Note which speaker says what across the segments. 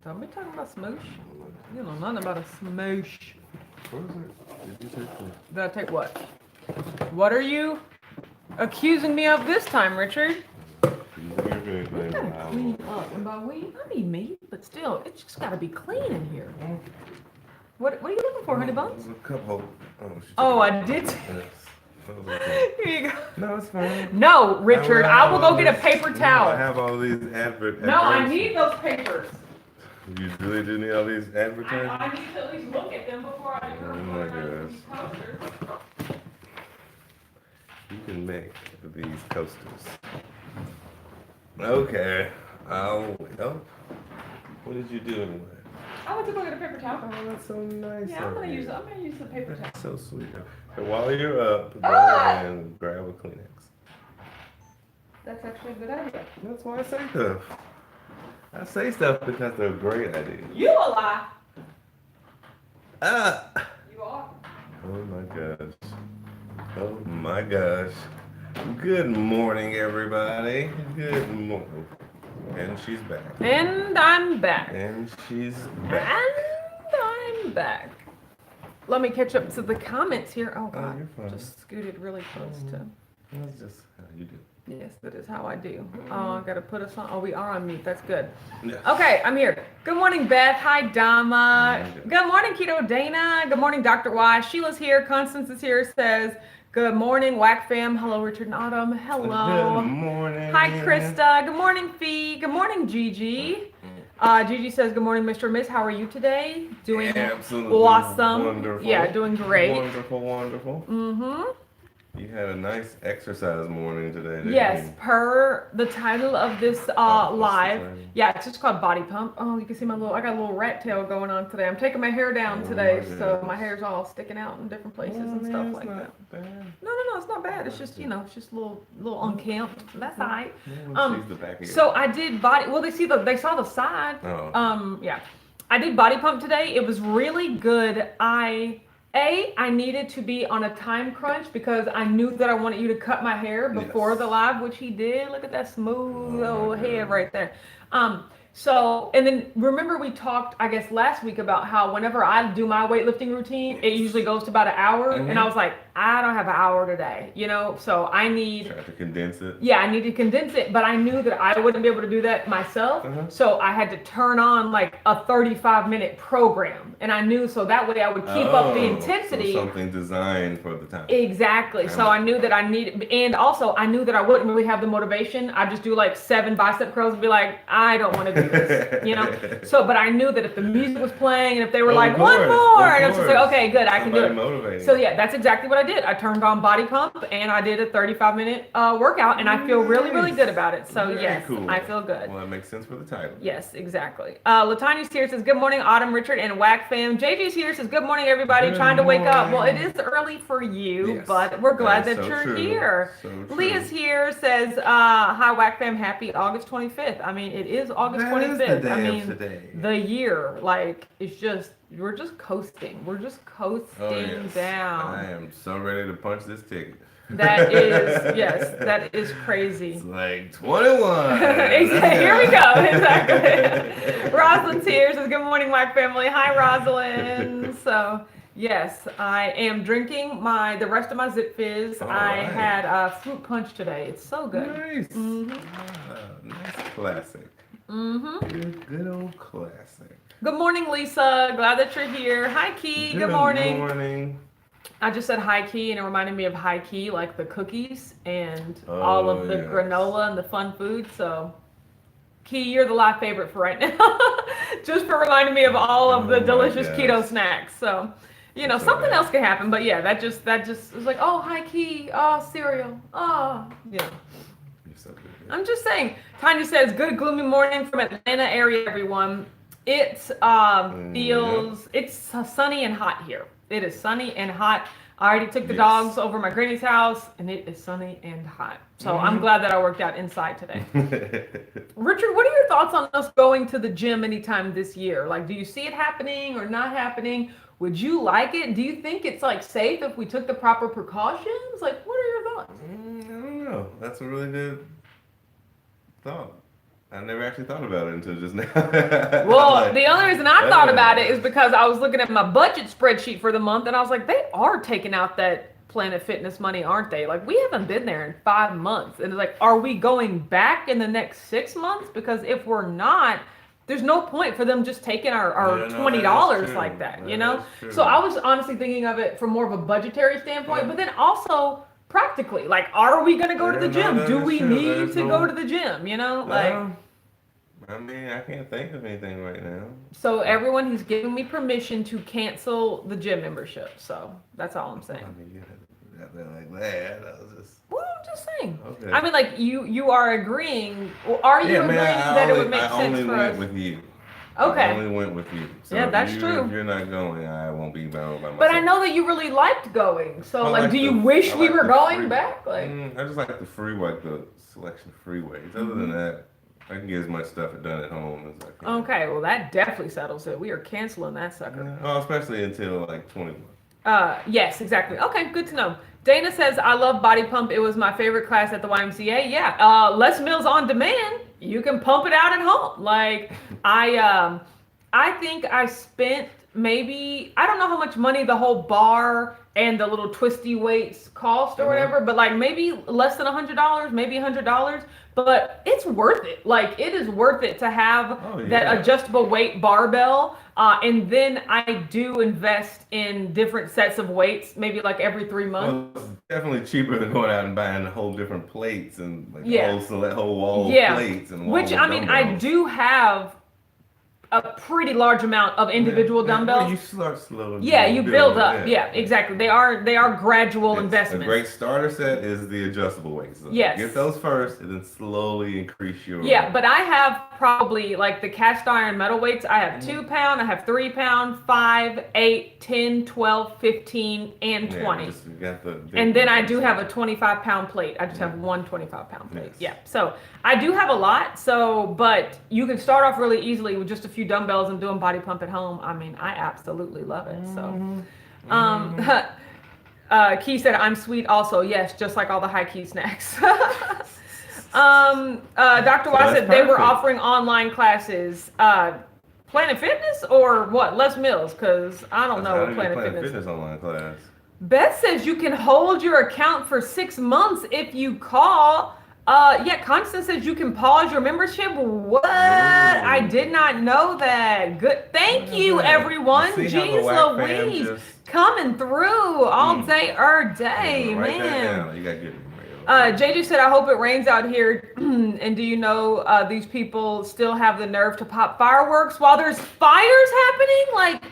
Speaker 1: Don't be talking about smoosh. You know nothing about a smoosh.
Speaker 2: What is it? Did you take the...
Speaker 1: Did I take what? What are you accusing me of this time, Richard? We gotta clean up. And by we, I mean me, but still, it's just gotta be clean in here. What are you looking for, honey buns?
Speaker 2: A cup holder.
Speaker 1: Oh, I did.
Speaker 2: Yes.
Speaker 1: Here you go.
Speaker 2: No, it's fine.
Speaker 1: No, Richard, I will go get a paper towel.
Speaker 2: I have all these adverts.
Speaker 1: No, I need those papers.
Speaker 2: You really do need all these advertisements?
Speaker 1: I need to at least look at them before I do.
Speaker 2: Oh my gosh. You can make these coasters. Okay. Oh, what did you do anyway?
Speaker 1: I went to go get a paper towel.
Speaker 2: Oh, that's so nice.
Speaker 1: Yeah, I'm gonna use the paper towel.
Speaker 2: That's so sweet. So while you're up, go ahead and grab a Kleenex.
Speaker 1: That's actually a good idea.
Speaker 2: That's why I say stuff. I say stuff because they're great ideas.
Speaker 1: You a lie.
Speaker 2: Ah!
Speaker 1: You are.
Speaker 2: Oh my gosh. Oh my gosh. Good morning, everybody. Good morning. And she's back.
Speaker 1: And I'm back.
Speaker 2: And she's back.
Speaker 1: And I'm back. Let me catch up to the comments here. Oh God,
Speaker 2: you're fine.
Speaker 1: just scooted really close to.
Speaker 2: That's just how you do.
Speaker 1: Yes, that is how I do. Oh, I gotta put us on. Oh, we are on mute. That's good.
Speaker 2: Yeah.
Speaker 1: Okay, I'm here. Good morning, Beth. Hi, Dama. Good morning, Keto Dana. Good morning, Dr. Y. Sheila's here. Constance is here. Says, good morning, Whack Fam. Hello, Richard and Autumn. Hello.
Speaker 2: Good morning.
Speaker 1: Hi, Krista. Good morning, Fee. Good morning, Gigi. Gigi says, good morning, Mr. and Miss. How are you today? Doing
Speaker 2: absolutely
Speaker 1: awesome.
Speaker 2: Wonderful.
Speaker 1: Yeah, doing great.
Speaker 2: Wonderful, wonderful.
Speaker 1: Mm-hmm.
Speaker 2: You had a nice exercise morning today, didn't
Speaker 1: Yes,
Speaker 2: you?
Speaker 1: per the title of this live.
Speaker 2: Right.
Speaker 1: Yeah, it's just called Body Pump. Oh, you can see I got a little rat tail going on today. I'm taking my hair down
Speaker 2: Oh,
Speaker 1: today,
Speaker 2: my
Speaker 1: so
Speaker 2: goodness.
Speaker 1: my hair's all sticking out in different places
Speaker 2: Well, I
Speaker 1: and
Speaker 2: mean,
Speaker 1: stuff
Speaker 2: it's
Speaker 1: like
Speaker 2: not
Speaker 1: that.
Speaker 2: bad.
Speaker 1: No, it's not bad. It's just, it's just a little unkempt. That's all right.
Speaker 2: No one sees the back of your
Speaker 1: So I did body. Well, they saw the side.
Speaker 2: Oh.
Speaker 1: Yeah, I did Body Pump today. It was really good. I needed to be on a time crunch because I knew that I wanted you to cut my hair before
Speaker 2: Yes.
Speaker 1: the live, which he did. Look at that smooth old head right there. So, and then remember we talked, I guess, last week about how whenever I do my weightlifting routine, it usually goes to about an hour. And I was like, I don't have an hour today, so I need...
Speaker 2: Try to condense it.
Speaker 1: Yeah, I need to condense it, but I knew that I wouldn't be able to do that myself. So I had to turn on like a 35-minute program. And I knew so that way I would keep up the intensity.
Speaker 2: So something designed for the time.
Speaker 1: Exactly. So I knew that I needed, and also I knew that I wouldn't really have the motivation. I'd just do like 7 bicep curls and be like, I don't want to do this, So, but I knew that if the music was playing and if they were like, one more, and I was just like, okay, good, I can do it.
Speaker 2: Motivating.
Speaker 1: So yeah, that's exactly what I did. I turned on Body Pump and I did a 35-minute workout, and I feel really, really good about it. So
Speaker 2: Very
Speaker 1: yes,
Speaker 2: cool.
Speaker 1: I feel good.
Speaker 2: Well, that makes sense for the title.
Speaker 1: Yes, exactly. Latanya's here, says, good morning, Autumn, Richard, and Whack Fam. JJ's here, says, good morning, everybody.
Speaker 2: Good
Speaker 1: Trying to wake up. Well,
Speaker 2: morning.
Speaker 1: it is early for you,
Speaker 2: Yes,
Speaker 1: but we're glad that
Speaker 2: so
Speaker 1: you're
Speaker 2: true.
Speaker 1: here.
Speaker 2: So true.
Speaker 1: Leah's here, says, hi, Whack Fam, happy August 25th. I mean, it is August
Speaker 2: That is
Speaker 1: 25th.
Speaker 2: the
Speaker 1: I
Speaker 2: day
Speaker 1: mean,
Speaker 2: of today.
Speaker 1: the year, like, it's just, we're just coasting. We're just coasting down.
Speaker 2: I am so ready to punch this ticket.
Speaker 1: That is, yes, that is crazy.
Speaker 2: It's like 21.
Speaker 1: Here we go. Exactly. Rosalind's here. Says, good morning, Whack family. Hi, Rosalind. So, yes, I am drinking the rest of my Zip Fizz.
Speaker 2: All
Speaker 1: I
Speaker 2: right.
Speaker 1: had fruit punch today. It's so good.
Speaker 2: Nice. Nice classic. Good old classic.
Speaker 1: Good morning, Lisa. Glad that you're here. Hi, Key. Good morning.
Speaker 2: Good morning.
Speaker 1: I just said high key, and it reminded me of high key, like the cookies and all of the
Speaker 2: yes.
Speaker 1: granola and the fun food. So, Key, you're the live favorite for right now, just for reminding me of all of the
Speaker 2: my
Speaker 1: delicious
Speaker 2: gosh.
Speaker 1: keto snacks. So,
Speaker 2: That's
Speaker 1: something
Speaker 2: all right.
Speaker 1: else can happen, but yeah, that just was like, oh, high key, oh, cereal, oh, yeah.
Speaker 2: You're so good.
Speaker 1: I'm just saying. Tanya says, good gloomy morning from Atlanta area, everyone. It feels, it's sunny and hot here. It is sunny and hot. I already took the dogs over my granny's house, and it is sunny and hot. So I'm glad that I worked out inside today. Richard, what are your thoughts on us going to the gym anytime this year? Like, do you see it happening or not happening? Would you like it? Do you think it's like safe if we took the proper precautions? Like, what are your thoughts?
Speaker 2: I don't know. That's a really good thought. I never actually thought about it until just now.
Speaker 1: Well,
Speaker 2: Like,
Speaker 1: the only reason I thought about it is because I was looking at my budget spreadsheet for the month and I was like, they are taking out that Planet Fitness money, aren't they? Like, we haven't been there in 5 months. And it's like, are we going back in the next 6 months? Because if we're not, there's no point for them just taking our $20 like that, you know? So I was honestly thinking of it from more of a budgetary standpoint, but then also practically, like, are we going to go to the gym? Do we need to go to the gym, you know? Like,
Speaker 2: I mean, I can't think of anything right now.
Speaker 1: so everyone, he's giving me permission to cancel the gym membership. So that's all I'm saying.
Speaker 2: I mean, you got that like that. I was just.
Speaker 1: Well, I'm just saying.
Speaker 2: Okay.
Speaker 1: I mean, like you are agreeing. Well, are you agreeing that it would make sense for us?
Speaker 2: I only went with you.
Speaker 1: Okay.
Speaker 2: I only went with you. So
Speaker 1: yeah, that's true.
Speaker 2: If you're not going, I won't be bound by myself.
Speaker 1: But I know that you really liked going. So, like, do you wish we were going back? Like,
Speaker 2: I just like the free, like the selection of free weights. Other than that, I can get as much stuff done at home as I can.
Speaker 1: Okay, well, that definitely settles it. We are canceling that sucker.
Speaker 2: Yeah, well, especially until like 21.
Speaker 1: Yes, exactly. Okay, good to know. Dana says, I love body pump. It was my favorite class at the YMCA. Yeah, Les Mills on demand. You can pump it out at home. Like, I think I spent maybe, I don't know how much money the whole bar and the little twisty weights cost or whatever, but like maybe less than $100, maybe $100, but it's worth it. Like, it is worth it to have that adjustable weight barbell. And then I do invest in different sets of weights, maybe like every 3 months.
Speaker 2: Well, it's definitely cheaper than going out and buying whole different plates and like whole wall of plates and
Speaker 1: which I mean, I do have a pretty large amount of individual dumbbells.
Speaker 2: Well, you start slow.
Speaker 1: Yeah, you build up. Yeah, exactly. They are gradual investments.
Speaker 2: A great starter set is the adjustable weights. So
Speaker 1: yes.
Speaker 2: Get those first and then slowly increase your.
Speaker 1: Yeah, but I have probably like the cast iron metal weights. I have 2 pound, I have 3 pound, 5, 8, 10, 12, 15, and 20. And then I do have a 25 pound plate. I just have one 25 pound plate. Yes. Yeah. So I do have a lot. So, but you can start off really easily with just a few dumbbells and doing body pump at home. I mean, I absolutely love it. So, Key said, I'm sweet also. Yes, just like all the high key snacks. Dr. Y said they were offering online classes. Planet Fitness or what? Les Mills? Because I don't know what Planet Fitness
Speaker 2: online class.
Speaker 1: Beth says you can hold your account for 6 months if you call. Yeah, Constance says you can pause your membership. What? Ooh. I did not know that. Good. Thank you, everyone. Jeez Louise. Coming through all day, man.
Speaker 2: You got good.
Speaker 1: JJ said, I hope it rains out here. And do you know these people still have the nerve to pop fireworks while there's fires happening? Like,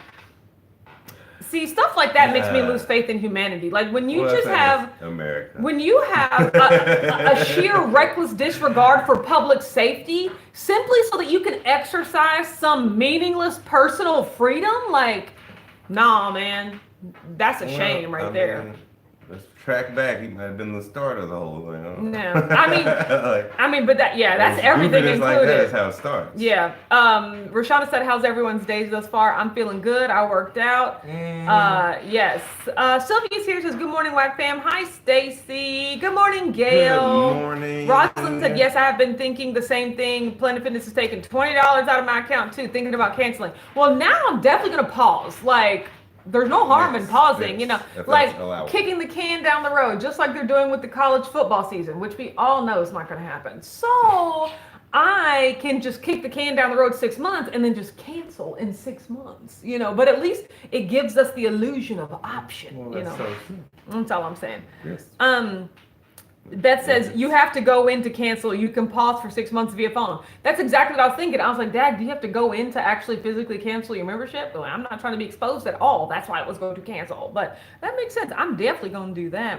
Speaker 1: see, stuff like that makes me lose faith in humanity. Like, when you just have
Speaker 2: America.
Speaker 1: When you have a sheer reckless disregard for public safety simply so that you can exercise some meaningless personal freedom, like, nah, man, that's a shame right there.
Speaker 2: Let's track back. He might have been the start of the whole thing.
Speaker 1: No, I mean, but that's everything included.
Speaker 2: Like that is how it starts.
Speaker 1: Yeah. Rashana said, "How's everyone's days thus far?" I'm feeling good. I worked out. Yes. Sylvia's here. Says, "Good morning, Whack Fam." Hi, Stacy. Good morning, Gail.
Speaker 2: Good morning.
Speaker 1: Rosalind said, "Yes, I have been thinking the same thing. Planet Fitness is taking $20 out of my account too. Thinking about canceling. Well, now I'm definitely gonna pause. Like." There's no harm in pausing, you know, like kicking the can down the road, just like they're doing with the college football season, which we all know is not going to happen. So I can just kick the can down the road 6 months and then just cancel in 6 months, you know, but at least it gives us the illusion of option, you know. That's all I'm saying.
Speaker 2: Yes.
Speaker 1: Beth says, you have to go in to cancel. You can pause for 6 months via phone. That's exactly what I was thinking. I was like, Dad, do you have to go in to actually physically cancel your membership? Well, I'm not trying to be exposed at all. That's why I was going to cancel. But that makes sense. I'm definitely going to do that.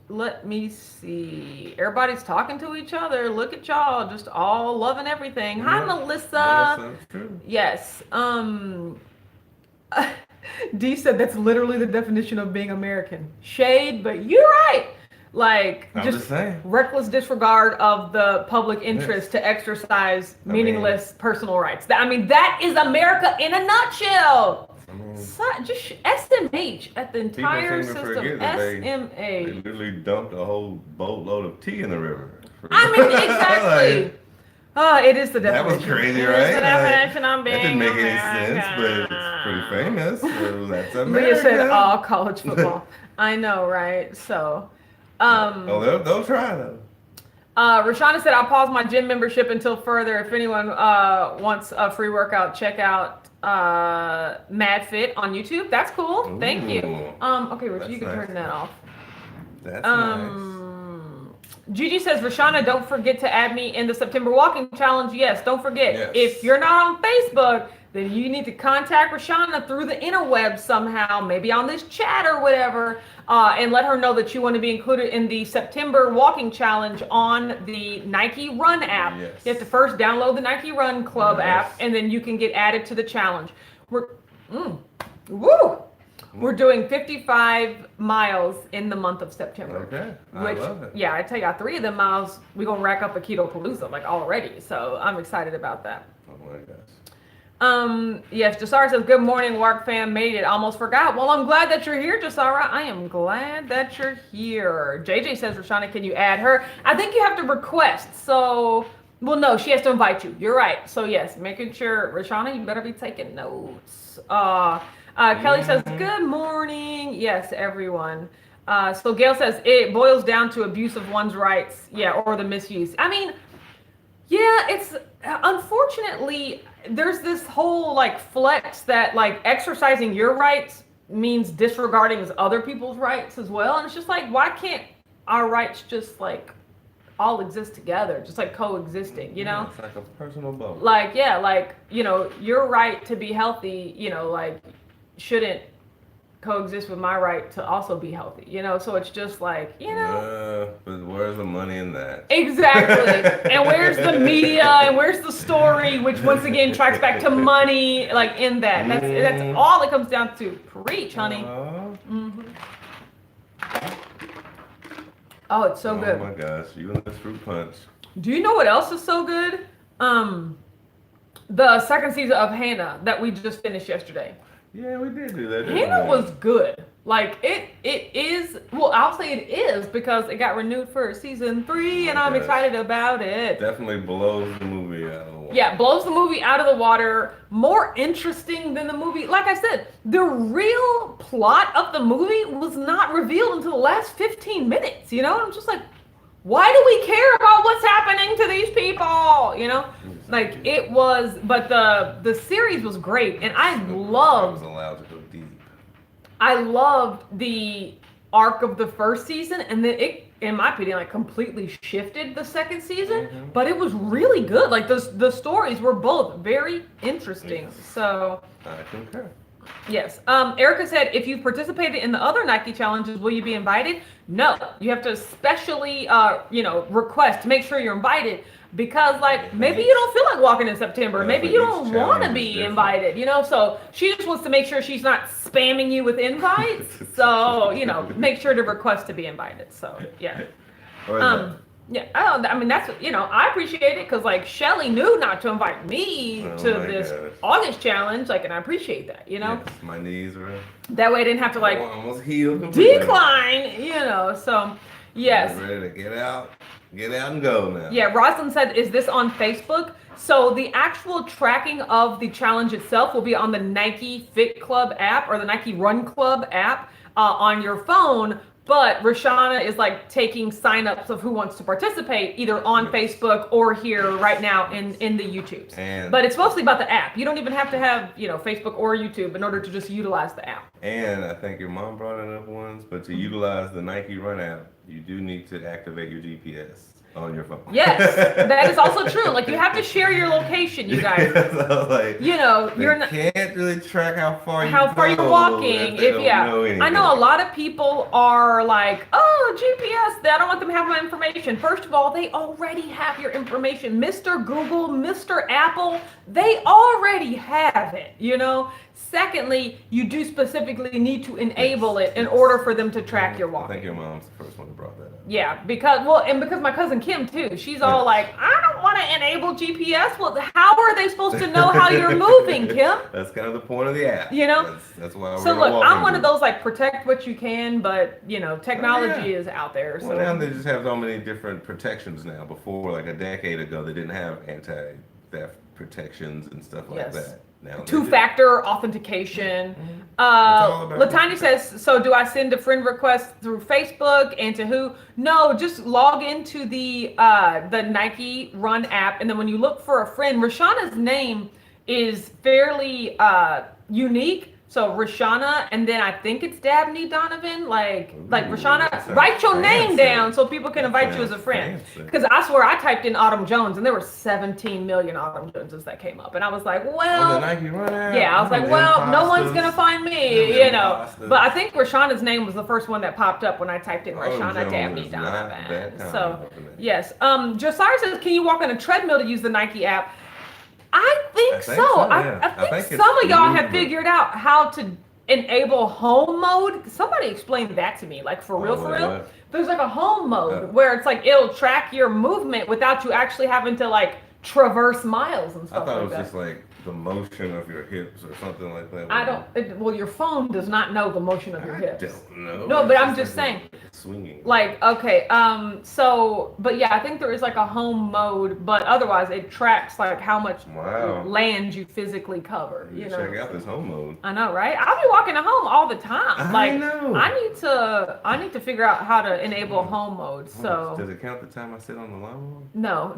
Speaker 1: Let me see. Everybody's talking to each other. Look at y'all. Just all loving everything. Hi, Melissa. Yes. D said that's literally the definition of being American. Shade, but you're right. Like, just reckless disregard of the public interest to exercise meaningless personal rights. I mean, that is America in a nutshell. Just SMH at the entire system. SMH.
Speaker 2: They literally dumped a whole boatload of tea in the river.
Speaker 1: I mean, exactly. It is the definition.
Speaker 2: That was crazy,
Speaker 1: It
Speaker 2: right?
Speaker 1: is the definition of being
Speaker 2: That didn't make any
Speaker 1: American.
Speaker 2: sense, but it's pretty famous. So that's America.
Speaker 1: Leah said all college football. I know, right? So,
Speaker 2: they'll try though.
Speaker 1: Rashana said, I'll pause my gym membership until further. If anyone wants a free workout, check out Mad Fit on YouTube. That's cool.
Speaker 2: Ooh,
Speaker 1: Thank you. Okay, Rich, you can
Speaker 2: nice.
Speaker 1: turn that off.
Speaker 2: That's nice.
Speaker 1: Gigi says, Rashana, don't forget to add me in the September walking challenge. Yes, don't forget.
Speaker 2: Yes.
Speaker 1: If you're not on Facebook, then you need to contact Rashana through the interweb somehow, maybe on this chat or whatever, and let her know that you want to be included in the September walking challenge on the Nike Run app.
Speaker 2: Yes.
Speaker 1: You have to first download the Nike Run Club app, and then you can get added to the challenge. We're doing 55 miles in the month of September.
Speaker 2: Okay, I love it.
Speaker 1: Yeah, I tell you, 3 of them miles, we're going to rack up a Keto Palooza, like, already. So I'm excited about that.
Speaker 2: Oh my gosh.
Speaker 1: Yes, Jasara says, good morning, Wark fam, made it. Almost forgot. Well, I'm glad that you're here, Jasara. I am glad that you're here. JJ says, Rashana, can you add her? I think you have to request. So, well, no, she has to invite you. You're right. So, yes, making sure, Rashana, you better be taking notes. Kelly says, good morning. Yes, everyone. So Gail says, it boils down to abuse of one's rights. Yeah, or the misuse. I mean, yeah, it's unfortunately, there's this whole like flex that like exercising your rights means disregarding other people's rights as well. And it's just like, why can't our rights just like all exist together, just like coexisting, you know?
Speaker 2: It's like a personal bubble.
Speaker 1: Like, yeah, like, you know, your right to be healthy, you know, like, shouldn't coexist with my right to also be healthy, you know? So it's just like, you know.
Speaker 2: But where's the money in that?
Speaker 1: Exactly. And where's the media and where's the story, which once again tracks back to money, like in that. That's all it comes down to. Preach, honey. Oh, it's so good.
Speaker 2: Oh my gosh, you and this fruit punch.
Speaker 1: Do you know what else is so good? The second season of Hannah that we just finished yesterday.
Speaker 2: Yeah, we did do that.
Speaker 1: Hannah was good. Like it is. Well, I'll say it is because it got renewed for season 3, and I'm excited about it.
Speaker 2: Definitely blows the movie out of the water.
Speaker 1: Yeah, blows the movie out of the water. More interesting than the movie. Like I said, the real plot of the movie was not revealed until the last 15 minutes. You know, I'm just like, why do we care about what's happening to these people? You know, like it was. But the series was great, and I loved.
Speaker 2: I was allowed to go deep.
Speaker 1: I loved the arc of the first season, and then it, in my opinion, like completely shifted the second season. But it was really good. Like the stories were both very interesting.
Speaker 2: Yes.
Speaker 1: So
Speaker 2: I concur.
Speaker 1: yes. Erica said, if you participated in the other Nike challenges, will you be invited? No, you have to specially, request to make sure you're invited. Because like maybe you don't feel like walking in September,
Speaker 2: Yeah,
Speaker 1: maybe
Speaker 2: but
Speaker 1: you
Speaker 2: each
Speaker 1: don't want to
Speaker 2: challenge
Speaker 1: be
Speaker 2: is different.
Speaker 1: invited, you know. So she just wants to make sure she's not spamming you with invites. So make sure to request to be invited. So yeah, yeah. I mean that's I appreciate it because like Shelly knew not to invite me to this August challenge, like, and I appreciate that,
Speaker 2: Yes, my knees were.
Speaker 1: That way I didn't have to like
Speaker 2: almost healed. Completely.
Speaker 1: decline, So yes.
Speaker 2: I'm ready to get out and go now.
Speaker 1: Yeah, Rosalind said, is this on Facebook? So the actual tracking of the challenge itself will be on the Nike Fit Club app or the Nike Run Club app on your phone. But Rashana is like taking signups of who wants to participate either on Facebook or here right now in the YouTubes. But it's mostly about the app. You don't even have to have, Facebook or YouTube in order to just utilize the app.
Speaker 2: And I think your mom brought it up once, but to utilize the Nike Run app, you do need to activate your GPS on your phone.
Speaker 1: Yes, that is also true. Like you have to share your location, you guys.
Speaker 2: So, like,
Speaker 1: you're not
Speaker 2: can't really track how far
Speaker 1: you're walking. I know a lot of people are like, oh, GPS. I don't want them to have my information. First of all, they already have your information. Mr. Google, Mr. Apple, they already have it. Secondly, you do specifically need to enable it in order for them to track your walking.
Speaker 2: I think your mom's the first one who brought that up.
Speaker 1: Yeah, because my cousin Kim too. She's all like, I don't want to enable GPS. Well, how are they supposed to know how you're moving, Kim?
Speaker 2: That's kind of the point of the app.
Speaker 1: You know?
Speaker 2: That's why we're
Speaker 1: So look,
Speaker 2: walk
Speaker 1: I'm one of
Speaker 2: into it.
Speaker 1: those like protect what you can, but you know, technology is out there. So
Speaker 2: Well, now they just have so many different protections now. Before, like a decade ago, they didn't have anti-theft protections and stuff like that. Now
Speaker 1: two-factor authentication.
Speaker 2: Mm-hmm.
Speaker 1: Latanya says, so do I send a friend request through Facebook and to who? No, just log into the Nike Run app, and then when you look for a friend, Rashana's name is fairly unique. So Rashana, and then I think it's Dabney Donovan. Like Rashana, write your name down so people can invite you as a friend. Because I swear I typed in Autumn Jones and there were 17 million Autumn Joneses that came up, and I was like, well,
Speaker 2: the Nike Run app?
Speaker 1: Yeah, I was like, well, no one's gonna find me, you know. But I think Rashana's name was the first one that popped up when I typed in Rashana Dabney Donovan. So yes, Josiah says, can you walk on a treadmill to use the Nike app? I think so. I think some of y'all have figured out how to enable home mode. Somebody explained that to me, like for real. What? There's like a home mode where it's like it'll track your movement without you actually having to like traverse miles and stuff like that. I thought it was
Speaker 2: just like the motion of your hips or something like that.
Speaker 1: I don't. Well, your phone does not know the motion of your hips.
Speaker 2: I don't know.
Speaker 1: No, but I'm just saying.
Speaker 2: Swinging.
Speaker 1: Like, okay, so, but yeah, I think there is like a home mode, but otherwise it tracks like how much land you physically cover. You know.
Speaker 2: Check out this home mode.
Speaker 1: I know, right? I'll be walking at home all the time.
Speaker 2: I know.
Speaker 1: I need to figure out how to enable home mode. So.
Speaker 2: Does it count the time I sit on the lawnmower?
Speaker 1: No.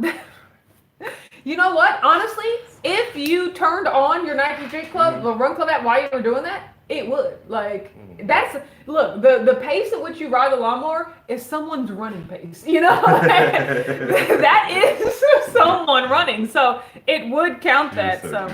Speaker 1: You know what? Honestly, if you turned on your Nike Street Club, the Run Club app while you were doing that, it would. Like, look, the pace at which you ride the lawnmower is someone's running pace. You know? That is someone running. So it would count that. So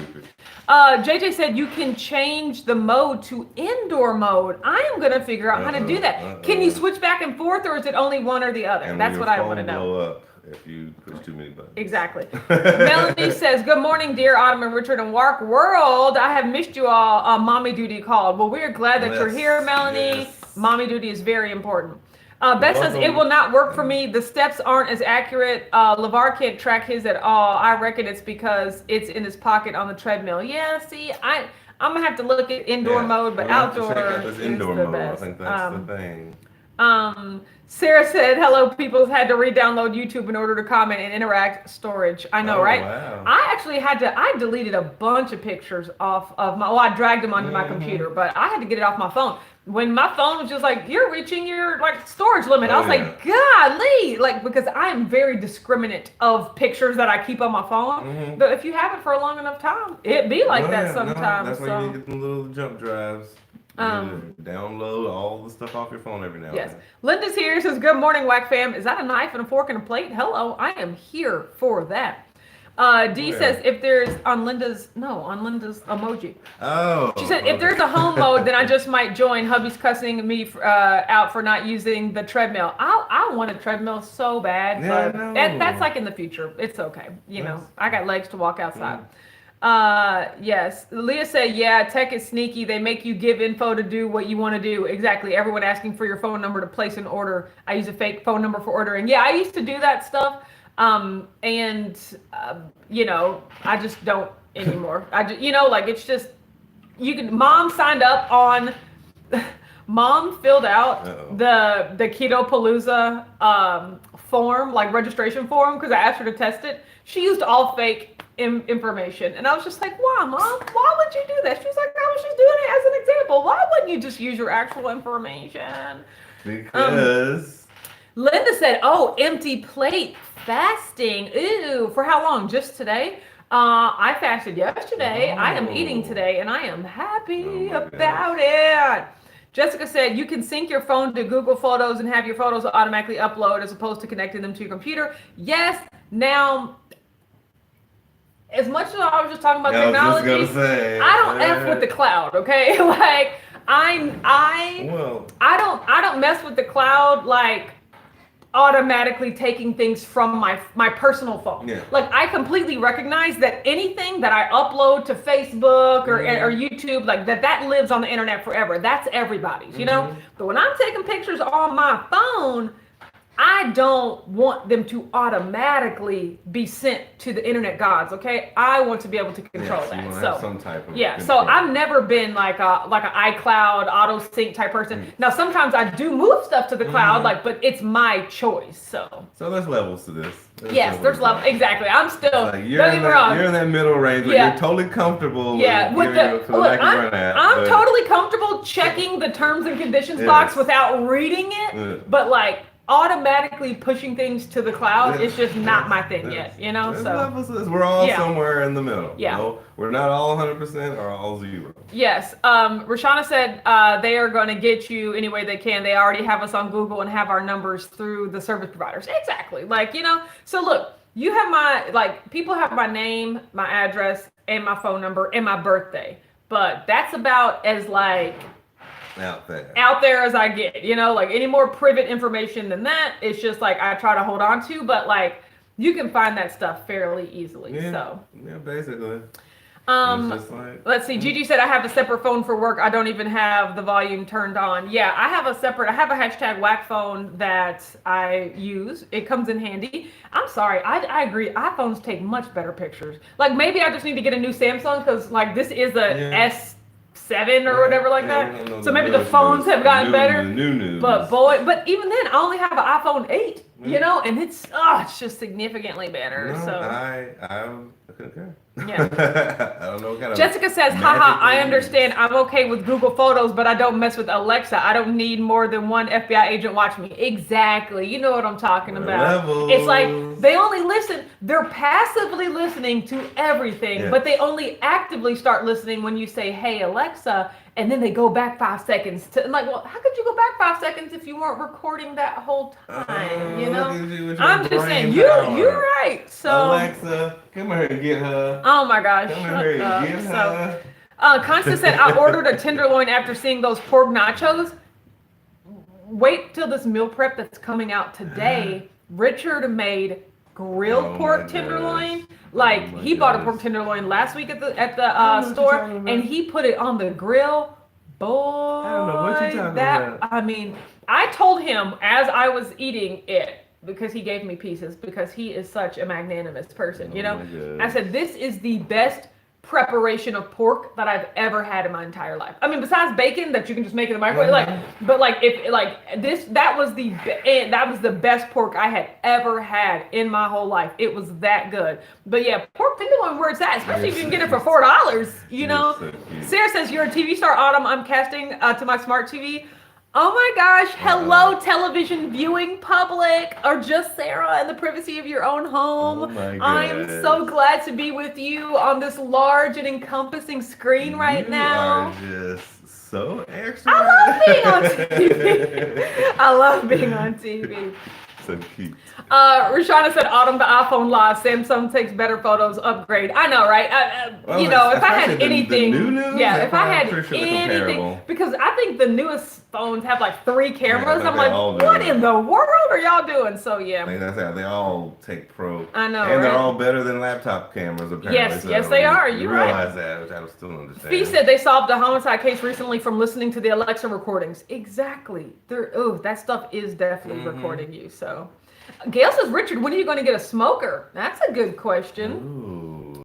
Speaker 1: JJ said you can change the mode to indoor mode. I am going to figure out how to do that. Can you switch back and forth, or is it only one or the other?
Speaker 2: And
Speaker 1: that's what I want to know.
Speaker 2: Blow up if you push too many buttons.
Speaker 1: Exactly. Melanie says, good morning, dear Autumn and Richard and Wark World. I have missed you all. Mommy duty called. Well, we're glad that you're here, Melanie. Yes. Mommy duty is very important. Beth says, it will not work for me. The steps aren't as accurate. LeVar can't track his at all. I reckon it's because it's in his pocket on the treadmill. Yeah, see, I'm going to have to look at indoor mode, but outdoor is
Speaker 2: indoor
Speaker 1: the
Speaker 2: mode.
Speaker 1: best.
Speaker 2: I think that's the thing.
Speaker 1: Sarah said, hello, people had to re-download YouTube in order to comment and interact. Storage. I know, right?
Speaker 2: Wow.
Speaker 1: I actually I deleted a bunch of pictures off of I dragged them onto my computer, but I had to get it off my phone. When my phone was just like, you're reaching your like storage limit. I was like, golly, like, because I am very discriminate of pictures that I keep on my phone. But if you have it for a long enough time, it be like that sometimes.
Speaker 2: That's why you get the little jump drives. Download all the stuff off your phone every now and then.
Speaker 1: Linda's here, says, good morning, Whack fam. Is that a knife and a fork and a plate? Hello, I am here for that. D says, if there's on Linda's emoji.
Speaker 2: Oh.
Speaker 1: She said, if there's a home mode, then I just might join. Hubby's cussing me out for not using the treadmill. I want a treadmill so bad, but that's like in the future. It's okay. You know, I got legs to walk outside. Yes. Leah said, yeah, tech is sneaky. They make you give info to do what you want to do. Exactly. Everyone asking for your phone number to place an order. I use a fake phone number for ordering. Yeah, I used to do that stuff. You know, I just don't anymore. Like it's just, mom signed up on, mom filled out the Keto Palooza, form, like registration form, because I asked her to test it. She used all fake information, and I was just like, why, mom? Why would you do that? She was like, I was just doing it as an example. Why wouldn't you just use your actual information?
Speaker 2: Because
Speaker 1: Linda said, oh, empty plate fasting. Ooh, for how long? Just today? I fasted yesterday. I am eating today, and I am happy about it. Jessica said, you can sync your phone to Google Photos and have your photos automatically upload as opposed to connecting them to your computer. Yes. Now, as much as I was just talking about technology, I don't F with the cloud, okay? Like, I don't mess with the cloud, like, automatically taking things from my personal phone. Yeah. Like, I completely recognize that anything that I upload to Facebook or YouTube, like that lives on the internet forever. That's everybody's, you know? But when I'm taking pictures on my phone, I don't want them to automatically be sent to the internet gods. Okay, I want to be able to control that.
Speaker 2: You
Speaker 1: So
Speaker 2: have some type of
Speaker 1: yeah,
Speaker 2: control.
Speaker 1: so I've never been like an iCloud auto sync type person. Now sometimes I do move stuff to the cloud, like, but it's my choice. So
Speaker 2: there's levels to this.
Speaker 1: There's levels. Exactly. I'm still.
Speaker 2: Like you're in that middle range where you're totally comfortable.
Speaker 1: With I'm totally comfortable checking the terms and conditions box without reading it, but like automatically pushing things to the cloud is just not my thing yet, you know. So
Speaker 2: levels to this. We're all somewhere in the middle.
Speaker 1: Yeah,
Speaker 2: you know? We're not all 100% or all 0.
Speaker 1: Yes. Rashana said they are going to get you any way they can. They already have us on Google and have our numbers through the service providers. Exactly. Like, you know. So look, you have people have my name, my address, and my phone number and my birthday. But that's about as like out there as I get, you know, like any more private information than that, it's just like I try to hold on to, but like you can find that stuff fairly easily.
Speaker 2: Yeah, basically.
Speaker 1: Let's see. Gigi said I have a separate phone for work. I don't even have the volume turned on. Yeah, I have a hashtag whack phone that I use. It comes in handy. I'm sorry. I agree. iPhones take much better pictures. Like maybe I just need to get a new Samsung because like this is a S7 or whatever like that.
Speaker 2: No,
Speaker 1: so maybe the phones have gotten better.
Speaker 2: New
Speaker 1: But even then, I only have an iPhone 8. You know, and it's just significantly better.
Speaker 2: No,
Speaker 1: so
Speaker 2: I concur.
Speaker 1: Yeah.
Speaker 2: I don't know what kind of
Speaker 1: Jessica says, haha, I understand. I'm okay with Google Photos, but I don't mess with Alexa. I don't need more than one FBI agent watching me. Exactly. You know what I'm talking about. It's like they only listen. They're passively listening to everything, but they only actively start listening when you say, hey, Alexa, and then they go back 5 seconds. Like, well, how could you go back 5 seconds if you weren't recording that whole time? You know? I'm just saying, you're right. So
Speaker 2: Alexa, come here and get her.
Speaker 1: Oh my gosh.
Speaker 2: Come here and get her.
Speaker 1: Constance said, I ordered a tenderloin after seeing those pork nachos. Wait till this meal prep that's coming out today. Richard made grilled pork tenderloin. Like he bought a pork tenderloin last week at the store, and he put it on the grill. Boy,
Speaker 2: I don't know what you're talking about.
Speaker 1: I mean, I told him as I was eating it, because he gave me pieces, because he is such a magnanimous person, you know. I said, this is the best preparation of pork that I've ever had in my entire life. I mean, besides bacon that you can just make in the microwave, that was the best pork I had ever had in my whole life. It was that good. But yeah, pork tenderloin where it's at, especially if you can get it for $4, you know. So Sarah says, you're a TV star, Autumn. I'm casting to my smart TV. Oh my gosh, hello television viewing public, or just Sarah in the privacy of your own home.
Speaker 2: Oh my
Speaker 1: I am so glad to be with you on this large and encompassing screen right now.
Speaker 2: You are just so extra.
Speaker 1: I love being on TV.
Speaker 2: So cute.
Speaker 1: Rashana said, Autumn, the iPhone lies. Samsung takes better photos. Upgrade. I know, right? You know, if I had anything, if I had anything, because I think the newest phones have like 3 cameras. I'm like, what in the world are y'all doing? So yeah.
Speaker 2: Like I said, they all take pro.
Speaker 1: I know,
Speaker 2: and they're all better than laptop cameras. Apparently.
Speaker 1: Yes, they are. You
Speaker 2: realize that, which I still don't understand.
Speaker 1: Fee said they solved a homicide case recently from listening to the Alexa recordings. Exactly. That stuff is definitely recording you. So. Gail says, Richard, when are you going to get a smoker? That's a good question.
Speaker 2: Ooh.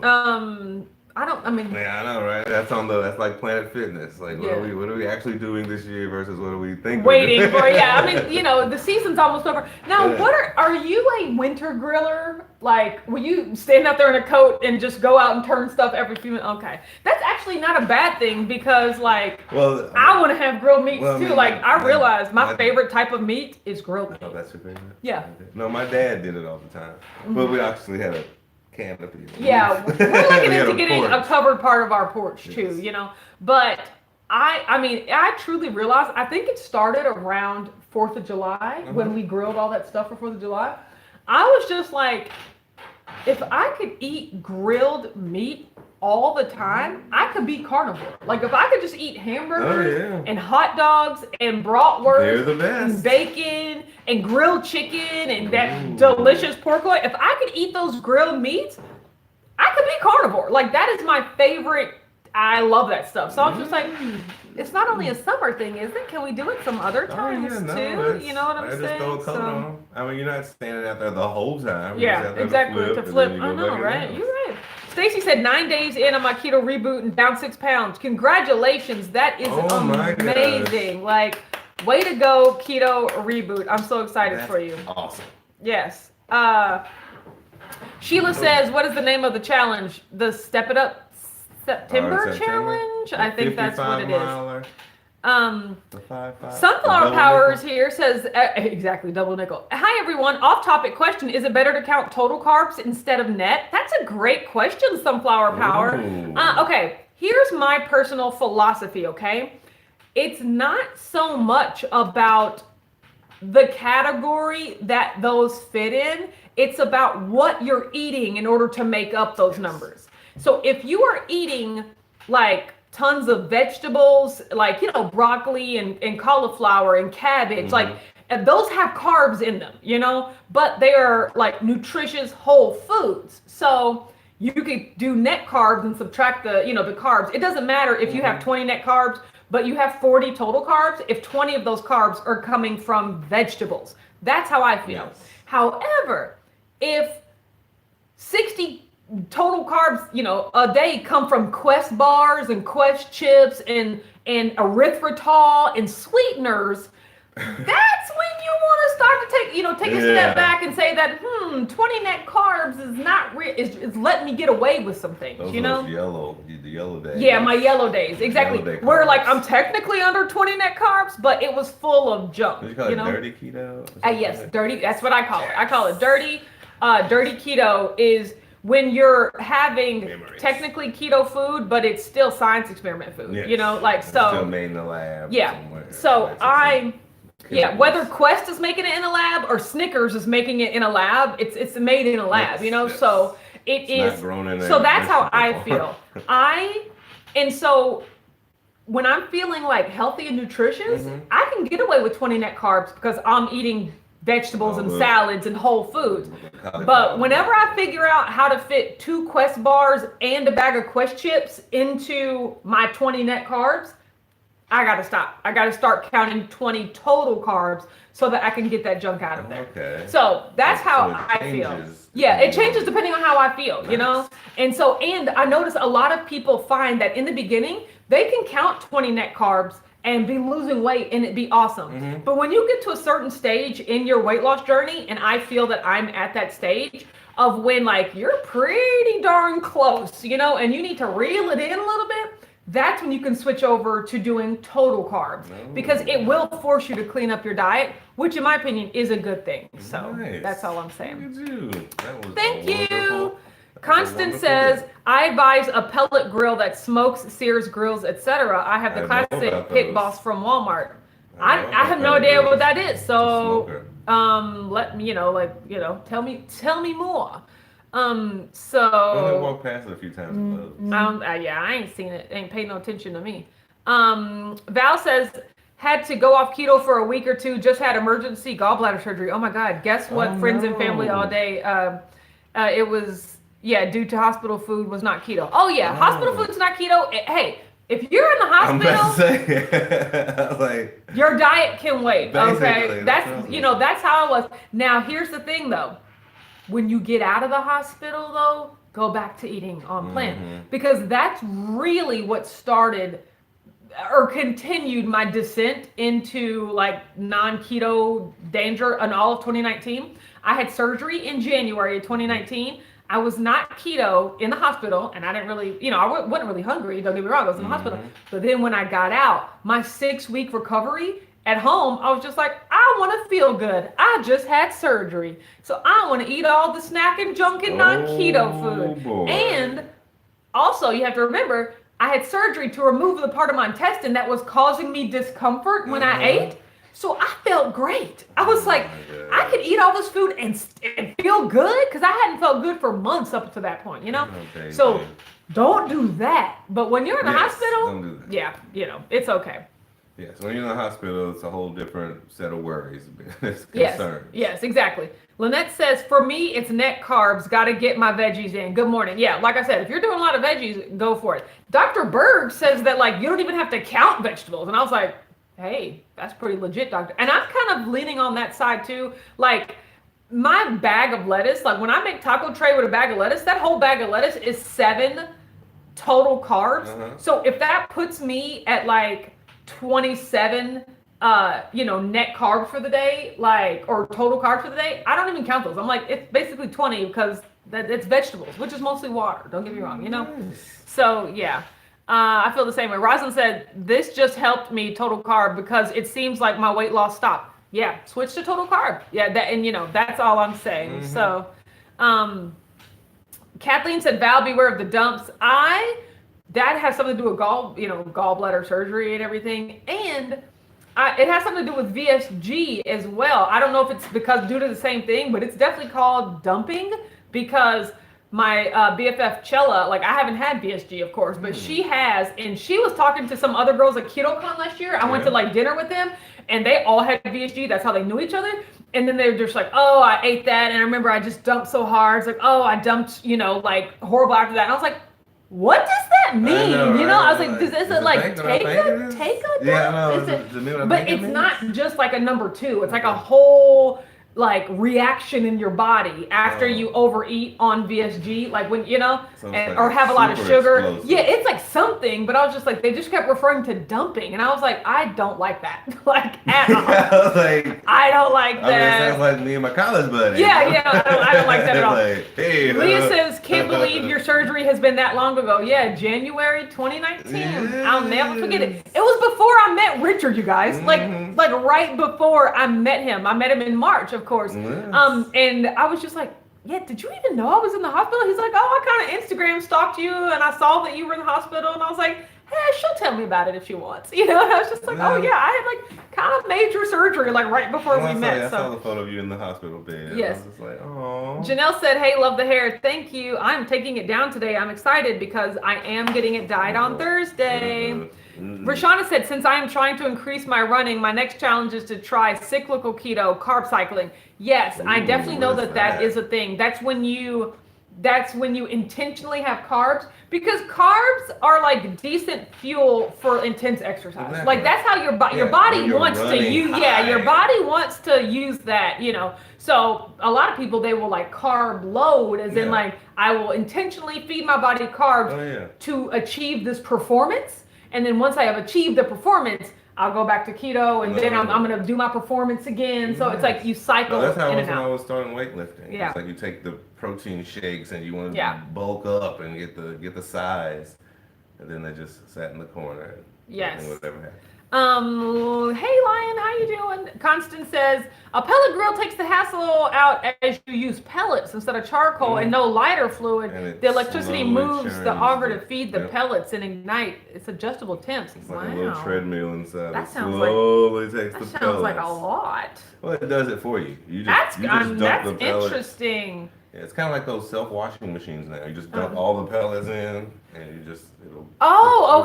Speaker 2: I know, right? That's like Planet Fitness. Like, what are we actually doing this year versus what are we thinking?
Speaker 1: Waiting for, I mean, you know, the season's almost over. Now, are you a winter griller? Like, will you stand out there in a coat and just go out and turn stuff every few minutes? Okay. That's actually not a bad thing because, like, I want to have grilled meats too. I realize my favorite type of meat is grilled meat.
Speaker 2: Oh, that's your favorite?
Speaker 1: Yeah.
Speaker 2: No, my dad did it all the time. But we actually had a canopy.
Speaker 1: Yeah, we're looking into getting a covered part of our porch too, you know. But I truly realized, I think it started around 4th of July when we grilled all that stuff for 4th of July. I was just like, if I could eat grilled meat all the time, I could be carnivore. Like if I could just eat hamburgers and hot dogs and bratwurst and bacon and grilled chicken and that delicious pork loin, if I could eat those grilled meats, I could be carnivore. Like that is my favorite. I love that stuff. So I was just like, it's not only a summer thing, is it? Can we do it some other times too? You know what I'm saying?
Speaker 2: Just throw a coat on. I mean, you're not standing out there the whole time.
Speaker 1: Yeah, exactly. To flip. I know, right? You're right. Stacy said 9 days in on my keto reboot and down 6 pounds. Congratulations. That is amazing. Like, way to go, keto reboot. I'm so excited for you.
Speaker 2: Awesome.
Speaker 1: Yes. Sheila says, what is the name of the challenge? The Step It Up September challenge? I think that's what it is. Sunflower Powers here says, exactly, double nickel. Hi everyone, off topic question. Is it better to count total carbs instead of net? That's a great question, Sunflower Power. Okay, here's my personal philosophy, okay? It's not so much about the category that those fit in. It's about what you're eating in order to make up those numbers. So if you are eating like tons of vegetables, like, you know, broccoli and cauliflower and cabbage, like those have carbs in them, you know, but they are like nutritious whole foods. So you could do net carbs and subtract the, you know, the carbs. It doesn't matter if you have 20 net carbs, but you have 40 total carbs, if 20 of those carbs are coming from vegetables. That's how I feel.
Speaker 2: Yes.
Speaker 1: However, if 60 total carbs, you know, a day come from Quest bars and Quest chips and erythritol and sweeteners, that's when you want to start to take a step back and say that 20 net carbs is not is letting me get away with some things.
Speaker 2: Those
Speaker 1: you know,
Speaker 2: the yellow days.
Speaker 1: Yeah, my yellow days, exactly. Where like I'm technically under 20 net carbs, but it was full of junk.
Speaker 2: Did you call it dirty keto?
Speaker 1: Yes, dirty. That's what I call it. I call it dirty. Dirty keto is when you're having technically keto food, but it's still science experiment food.
Speaker 2: Yes.
Speaker 1: You know, like so.
Speaker 2: Still made in the lab.
Speaker 1: Yeah.
Speaker 2: Somewhere.
Speaker 1: So whether Quest is making it in a lab or Snickers is making it in a lab, it's made in a lab. You know, so it's
Speaker 2: not grown in
Speaker 1: so that's how I feel. And so when I'm feeling like healthy and nutritious, I can get away with 20 net carbs because I'm eating vegetables and salads and whole foods. But whenever I figure out how to fit 2 Quest bars and a bag of Quest chips into my 20 net carbs, I gotta stop. I gotta start counting 20 total carbs so that I can get that junk out of there.
Speaker 2: Okay.
Speaker 1: So that's how I feel. Yeah, it changes depending on how I feel, you know? And so, and I notice a lot of people find that in the beginning, they can count 20 net carbs and be losing weight and it be awesome. But when you get to a certain stage in your weight loss journey, and I feel that I'm at that stage of when like you're pretty darn close, you know, and you need to reel it in a little bit, that's when you can switch over to doing total carbs because it will force you to clean up your diet, which in my opinion is a good thing. So that's all I'm saying. Thank you. Constance says, I advise a pellet grill that smokes, sears, grills, etc. I have the classic Pit Boss from Walmart. I have no idea what that is. So let me, tell me more.
Speaker 2: I walked past it a few times.
Speaker 1: I ain't seen it. Ain't paid no attention to me. Val says, had to go off keto for a week or two, just had emergency gallbladder surgery. Oh my God. Guess what? Friends and family all day. It was, due to hospital food was not keto. Oh yeah. Hospital food's not keto. Hey, if you're in the hospital, your diet can wait. Okay. That's how it was. Now here's the thing though. When you get out of the hospital, though, go back to eating on plan because that's really what started or continued my descent into like non-keto danger in all of 2019. I had surgery in January of 2019. I was not keto in the hospital and I didn't really, I wasn't really hungry. Don't get me wrong, I was in the hospital. But then when I got out, my 6-week recovery at home, I was just like, I want to feel good. I just had surgery. So I want to eat all the snacking, junk, and non-keto food.
Speaker 2: Boy.
Speaker 1: And also, you have to remember, I had surgery to remove the part of my intestine that was causing me discomfort when I ate. So I felt great. I was like, I could eat all this food and feel good because I hadn't felt good for months up to that point, So don't do that. But when you're in the hospital,
Speaker 2: don't do that.
Speaker 1: it's okay.
Speaker 2: Yes, when you're in the hospital, it's a whole different set of worries. It's
Speaker 1: Yes,
Speaker 2: concerns.
Speaker 1: yes, exactly. Lynette says, for me, it's net carbs. Got to get my veggies in. Good morning. Yeah, like I said, if you're doing a lot of veggies, go for it. Dr. Berg says that, like, you don't even have to count vegetables. And I was like, hey, that's pretty legit, doctor. And I'm kind of leaning on that side, too. Like, my bag of lettuce, like, when I make taco tray with a bag of lettuce, that whole bag of lettuce is 7 total carbs. So if that puts me at, like, 27 net carbs for the day, like, or total carbs for the day, I don't even count those. I'm like, it's basically 20 because it's vegetables, which is mostly water. Don't get me wrong, So yeah, I feel the same way. Rosalind said, this just helped me total carb because it seems like my weight loss stopped. Yeah, switch to total carb. Yeah, that's all I'm saying. So, Kathleen said, Val, beware of the dumps. That has something to do with gallbladder surgery and everything. And it has something to do with VSG as well. I don't know if it's due to the same thing, but it's definitely called dumping because my BFF Chella, like, I haven't had VSG, of course, but she has, and she was talking to some other girls at KetoCon last year. I went to, like, dinner with them, and they all had VSG. That's how they knew each other. And then they were just like, oh, I ate that, and I remember I just dumped so hard. It's like, oh, I dumped, like, horrible after that. And I was like, what does that mean? I was like, is it like take a dump?
Speaker 2: Yeah, I know.
Speaker 1: But it's not just like a number 2. It's like a whole, like, reaction in your body after you overeat on VSG, like when or have a lot of sugar. Explosive. Yeah, it's like something. But I was just like, they just kept referring to dumping, and I was like, I don't like that, like, at all.
Speaker 2: I was like,
Speaker 1: I don't like that.
Speaker 2: It sounds like me and my college buddy.
Speaker 1: Yeah, I don't like that at all.
Speaker 2: Like, hey,
Speaker 1: Leah says, can't believe your surgery has been that long ago. Yeah, January 2019. Yes. I'll never forget it. It was before I met Richard, you guys. Like right before I met him. I met him in March, of course. Yes. And I was just like, yeah, did you even know I was in the hospital? He's like, oh, I kind of Instagram stalked you, and I saw that you were in the hospital, and I was like, hey, she'll tell me about it if she wants. And I was just like, oh yeah, I had, like, kind of major surgery, like, right before we met.
Speaker 2: I saw the photo of you in the hospital bed.
Speaker 1: Yes.
Speaker 2: I was just like, oh.
Speaker 1: Janelle said, hey, love the hair. Thank you. I'm taking it down today. I'm excited because I am getting it dyed on Thursday. Rashana said, since I am trying to increase my running, my next challenge is to try cyclical keto, carb cycling. Yes, I definitely know that is a thing. That's when you intentionally have carbs, because carbs are like decent fuel for intense exercise. Exactly. Like, that's how your body wants to use. Yeah, your body wants to use that. So a lot of people, they will, like, carb load, as in, like, I will intentionally feed my body carbs to achieve this performance. And then once I have achieved the performance, I'll go back to keto, and then I'm going to do my performance again. So it's like you cycle
Speaker 2: that's how
Speaker 1: in
Speaker 2: it was
Speaker 1: and
Speaker 2: when
Speaker 1: out.
Speaker 2: I was starting weightlifting.
Speaker 1: Yeah.
Speaker 2: It's like you take the protein shakes and you want to bulk up and get the size, and then they just sat in the corner. And whatever happened.
Speaker 1: Hey Lion, how you doing? Constance says, a pellet grill takes the hassle out as you use pellets instead of charcoal and no lighter fluid. The electricity moves the auger to feed the pellets and ignite. It's adjustable temps.
Speaker 2: It's like a little treadmill inside.
Speaker 1: That sounds
Speaker 2: sounds
Speaker 1: like a lot.
Speaker 2: Well, it does it for you. You just dump the pellets.
Speaker 1: Interesting.
Speaker 2: Yeah, it's kind of like those self-washing machines now. You just dump all the pellets in, and it'll.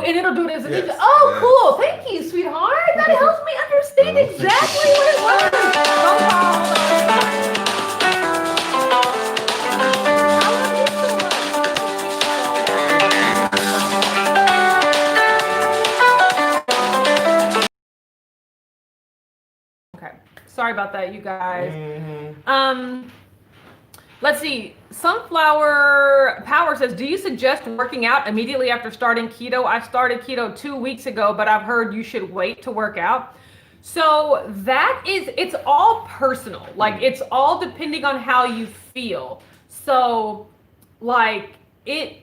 Speaker 1: And it'll do this. Cool. Thank you, sweetheart. That helps me understand exactly what it was. Okay. Sorry about that, you guys. Let's see. Sunflower Power says, do you suggest working out immediately after starting keto? I started keto 2 weeks ago, but I've heard you should wait to work out. So it's all personal. Like, it's all depending on how you feel. So, like, if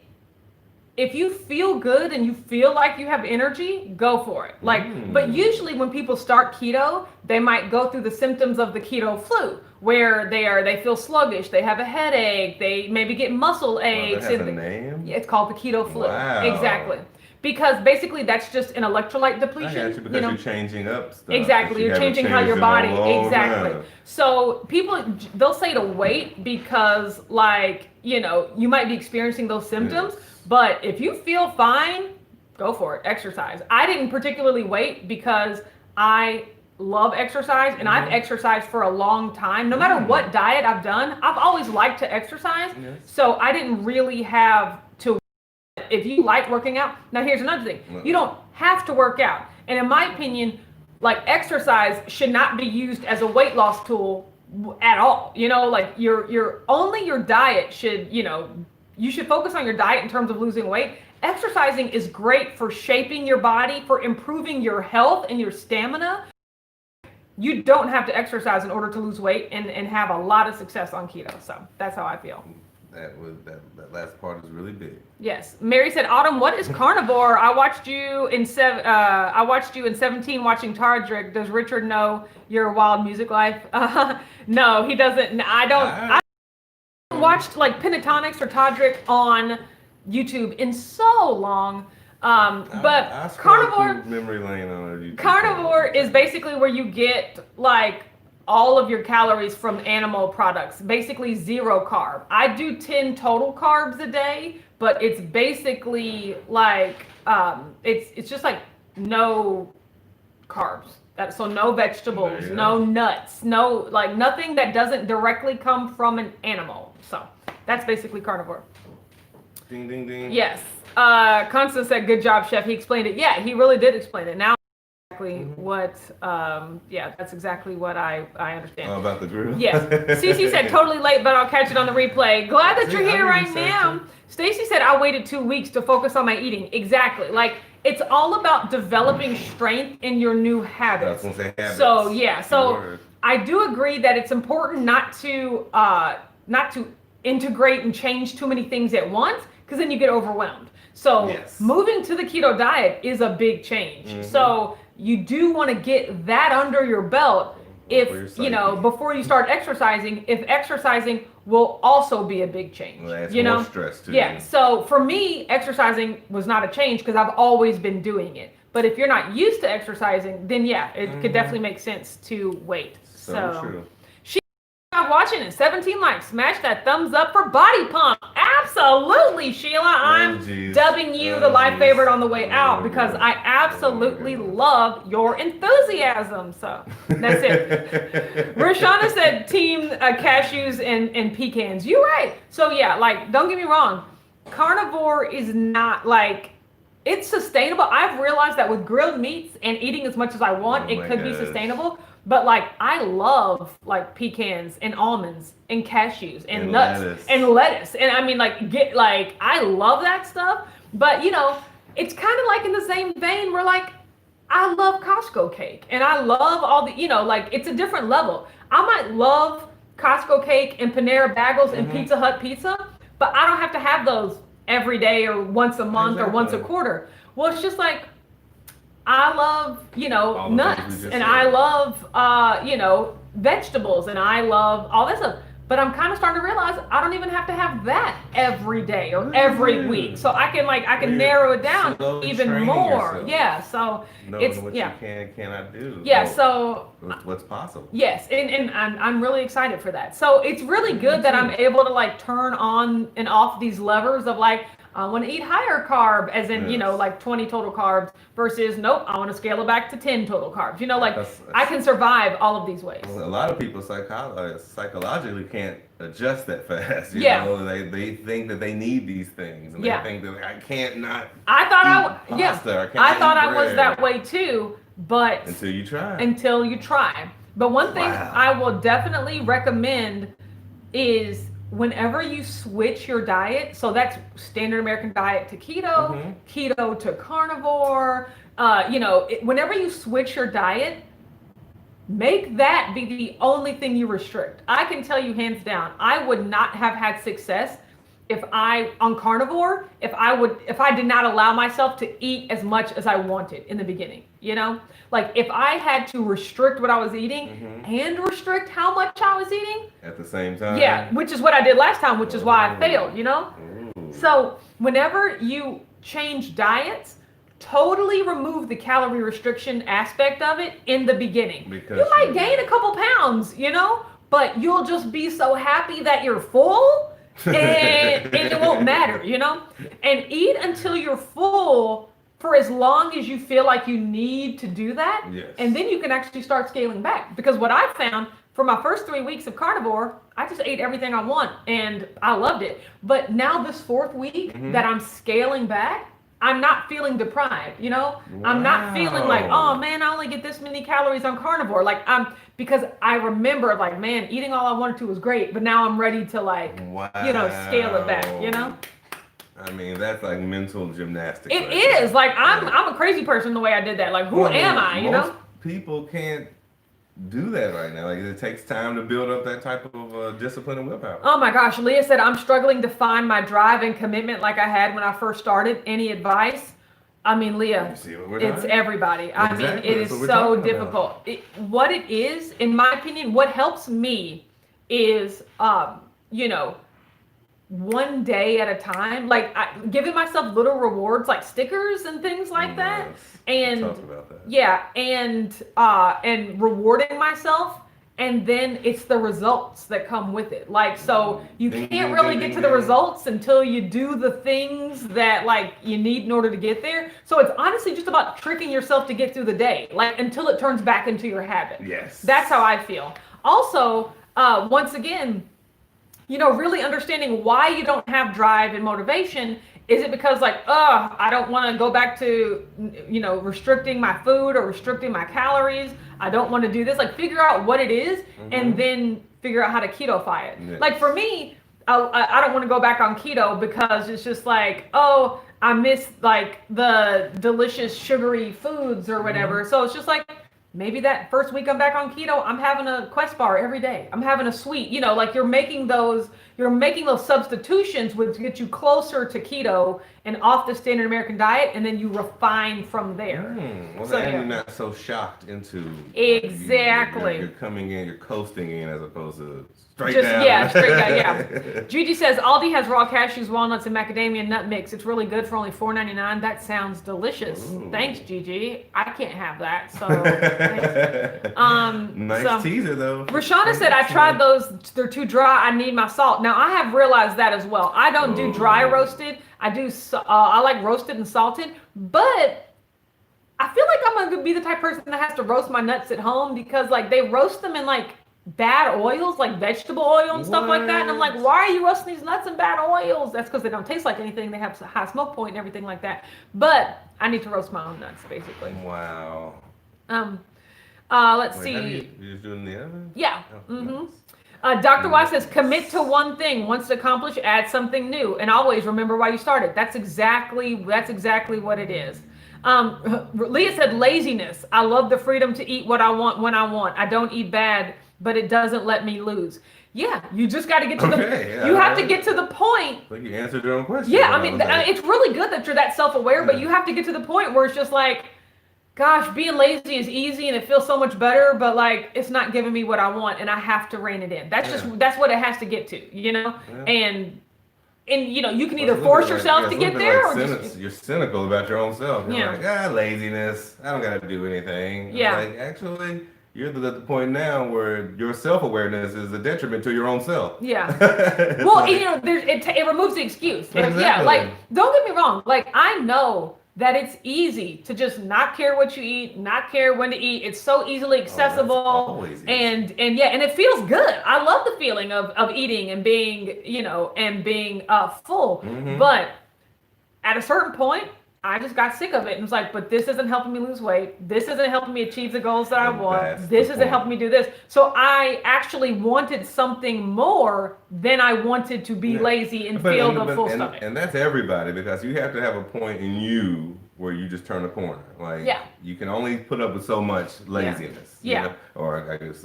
Speaker 1: you feel good and you feel like you have energy, go for it. Like, but usually when people start keto, they might go through the symptoms of the keto flu, where they feel sluggish, they have a headache, they maybe get muscle aches.
Speaker 2: That has a name?
Speaker 1: It's called the keto flu.
Speaker 2: Wow.
Speaker 1: Exactly. Because basically that's just an electrolyte depletion.
Speaker 2: I got you, because you're changing up stuff.
Speaker 1: Exactly, you're changing how your body. Exactly. So they'll say to wait because, like, you might be experiencing those symptoms. Yes. But if you feel fine, Go for it. Exercise. I didn't particularly wait because I love exercise and I've exercised for a long time. No matter what diet I've done, I've always liked to exercise.
Speaker 2: Yes.
Speaker 1: So I didn't really have to. If you like working out, now here's another thing. You don't have to work out. And in my opinion, like exercise should not be used as a weight loss tool at all. You know, like your only your diet should, you know, you should focus on your diet in terms of losing weight. Exercising is great for shaping your body, for improving your health and your stamina. You don't have to exercise in order to lose weight and have a lot of success on keto. So that's how I feel.
Speaker 2: That last part is really big.
Speaker 1: Yes. Mary said, Autumn, what is carnivore? I watched you in 17 watching Tardrick. Does Richard know your wild music life? No, he doesn't. I watched like Pentatonics or Tardrick on YouTube in so long. But
Speaker 2: I
Speaker 1: carnivore
Speaker 2: memory lane on YouTube.
Speaker 1: Carnivore is basically where you get like all of your calories from animal products, basically 0 carb. I do 10 total carbs a day, but it's basically like it's just like no carbs. So no vegetables, no nuts, no like nothing that doesn't directly come from an animal. So that's basically carnivore.
Speaker 2: Ding ding ding.
Speaker 1: Yes. Constance said, "Good job, chef." He explained it. Yeah, he really did explain it. Now what that's exactly what I understand.
Speaker 2: Oh, about the grill?
Speaker 1: Yes. Cece said totally late, but I'll catch it on the replay. Glad that you're here right now. Stacy said I waited 2 weeks to focus on my eating. Exactly. Like it's all about developing strength in your new habits.
Speaker 2: That's what habits.
Speaker 1: So yeah, so I do agree that it's important not to integrate and change too many things at once, because then you get overwhelmed. So moving to the keto diet is a big change. So you do want to get that under your belt if, you know, before you start exercising, if exercising will also be a big change.
Speaker 2: Well, that's
Speaker 1: you know?
Speaker 2: More stress too.
Speaker 1: Yeah. So for me, exercising was not a change because I've always been doing it. But if you're not used to exercising, then yeah, it could definitely make sense to wait.
Speaker 2: So true.
Speaker 1: Watching it, 17 likes. Smash that thumbs up for Body Pump. Absolutely, Sheila. I'm dubbing you the live favorite on the way out because I absolutely love your enthusiasm. So that's it. Rashana said team cashews and pecans. You're right. So yeah, like don't get me wrong. Carnivore is not like, it's sustainable. I've realized that with grilled meats and eating as much as I want, it could be sustainable. But like I love like pecans and almonds and cashews and nuts and lettuce. And I mean I love that stuff. But you know, it's kind of like in the same vein where like I love Costco cake and I love all the, you know, like it's a different level. I might love Costco cake and Panera bagels and Pizza Hut pizza, but I don't have to have those every day or once a month or once a quarter. Well, it's just like I love, you know, nuts and I love, you know, vegetables and I love all that stuff. But I'm kind of starting to realize I don't even have to have that every day or every week. So I can narrow it down even more. Yourself. Yeah. So it's
Speaker 2: what you cannot do.
Speaker 1: Yeah. So
Speaker 2: what's possible.
Speaker 1: Yes. And I'm really excited for that. So it's really good that I'm able to like turn on and off these levers of like, I want to eat higher carb, as in, you know, like 20 total carbs versus, nope, I want to scale it back to 10 total carbs. You know, like I can survive all of these ways.
Speaker 2: A lot of people psychologically can't adjust that fast. You know, they think that they need these things. And they think that I can't not I
Speaker 1: thought I was that way too, but
Speaker 2: until you try.
Speaker 1: But one thing I will definitely recommend is whenever you switch your diet, so that's standard American diet to keto, keto to carnivore, you know, whenever you switch your diet, make that be the only thing you restrict. I can tell you hands down, I would not have had success on carnivore, if I did not allow myself to eat as much as I wanted in the beginning, you know? Like if I had to restrict what I was eating and restrict how much I was eating.
Speaker 2: At the same time?
Speaker 1: Yeah, which is what I did last time, which is why I failed, you know? So whenever you change diets, totally remove the calorie restriction aspect of it in the beginning. Because you might gain a couple pounds, you know? But you'll just be so happy that you're full. and it won't matter, you know? And eat until you're full for as long as you feel like you need to do that.
Speaker 2: Yes.
Speaker 1: And then you can actually start scaling back. Because what I found for my first 3 weeks of carnivore, I just ate everything I want and I loved it. But now this 4th week that I'm scaling back, I'm not feeling deprived, you know?
Speaker 2: Wow.
Speaker 1: I'm not feeling like, oh man, I only get this many calories on carnivore. Like because I remember like, man, eating all I wanted to was great, but now I'm ready to like, scale it back, you know?
Speaker 2: I mean, that's like mental gymnastics.
Speaker 1: It is. Like, I'm a crazy person the way I did that. Like, who am I, you know?
Speaker 2: Most people can't do that right now. Like, it takes time to build up that type of discipline and willpower.
Speaker 1: Oh my gosh. Leah said, I'm struggling to find my drive and commitment like I had when I first started. Any advice? I mean, Leah, it's everybody.
Speaker 2: Exactly.
Speaker 1: I mean, it is so difficult. What it is, in my opinion, what helps me is, one day at a time, like giving myself little rewards like stickers and things like that. And
Speaker 2: about that.
Speaker 1: Yeah, and rewarding myself, and then it's the results that come with it. Like, so you can't really get to the results until you do the things that like you need in order to get there. So it's honestly just about tricking yourself to get through the day, like until it turns back into your habit.
Speaker 2: Yes.
Speaker 1: That's how I feel. Also, once again, really understanding why you don't have drive and motivation. Is it because like, I don't want to go back to, restricting my food or restricting my calories. I don't want to do this. Like, figure out what it is and then figure out how to ketofy it.
Speaker 2: Yes.
Speaker 1: Like for me, I don't want to go back on keto because it's just like, oh, I miss like the delicious sugary foods or whatever. So it's just like, maybe that first week I'm back on keto, I'm having a Quest bar every day. I'm having a sweet, like you're making those substitutions which get you closer to keto and off the standard American diet, and then you refine from there.
Speaker 2: You're not so shocked into
Speaker 1: exactly.
Speaker 2: You're coming in, you're coasting in as opposed to straight down.
Speaker 1: Yeah, straight down. Yeah. Gigi says Aldi has raw cashews, walnuts, and macadamia nut mix. It's really good for only $4.99. That sounds delicious. Ooh. Thanks, Gigi. I can't have that. So
Speaker 2: nice teaser though.
Speaker 1: Rashana said I tried those. They're too dry. I need my salt. Now I have realized that as well. I don't do dry roasted. I do. I like roasted and salted, but I feel like I'm gonna be the type of person that has to roast my nuts at home because like they roast them in like bad oils, like vegetable oil and stuff like that. And I'm like, why are you roasting these nuts in bad oils? That's because they don't taste like anything. They have a high smoke point and everything like that. But I need to roast my own nuts, basically.
Speaker 2: Wow.
Speaker 1: Let's see.
Speaker 2: You just doing the oven?
Speaker 1: Yeah. Dr. Y says, commit to one thing. Once accomplished, add something new. And always remember why you started. That's exactly what it is. Leah said, laziness. I love the freedom to eat what I want when I want. I don't eat bad, but it doesn't let me lose. Yeah, you just got to get to you have to get to the point.
Speaker 2: Like you answered your own question.
Speaker 1: Yeah, I mean, it's really good that you're that self-aware, but you have to get to the point where it's just like, gosh, being lazy is easy and it feels so much better, but like it's not giving me what I want and I have to rein it in. That's what it has to get to, And you can either force yourself to get there or
Speaker 2: you're cynical about your own self. You're like, laziness. I don't got to do anything.
Speaker 1: Yeah.
Speaker 2: Like, actually, you're at the point now where your self-awareness is a detriment to your own self.
Speaker 1: Yeah. Well, it removes the excuse.
Speaker 2: Exactly.
Speaker 1: Yeah, like, don't get me wrong. Like, I know that it's easy to just not care what you eat, not care when to eat. It's so easily accessible, and it feels good. I love the feeling of eating and being full. But at a certain point, I just got sick of it and was like, but this isn't helping me lose weight. This isn't helping me achieve the goals that I want. This isn't helping me do this. So I actually wanted something more than I wanted to be lazy and feel the full stomach.
Speaker 2: And that's everybody, because you have to have a point in you where you just turn a corner. Like, you can only put up with so much laziness.
Speaker 1: Yeah.
Speaker 2: You know? Or I guess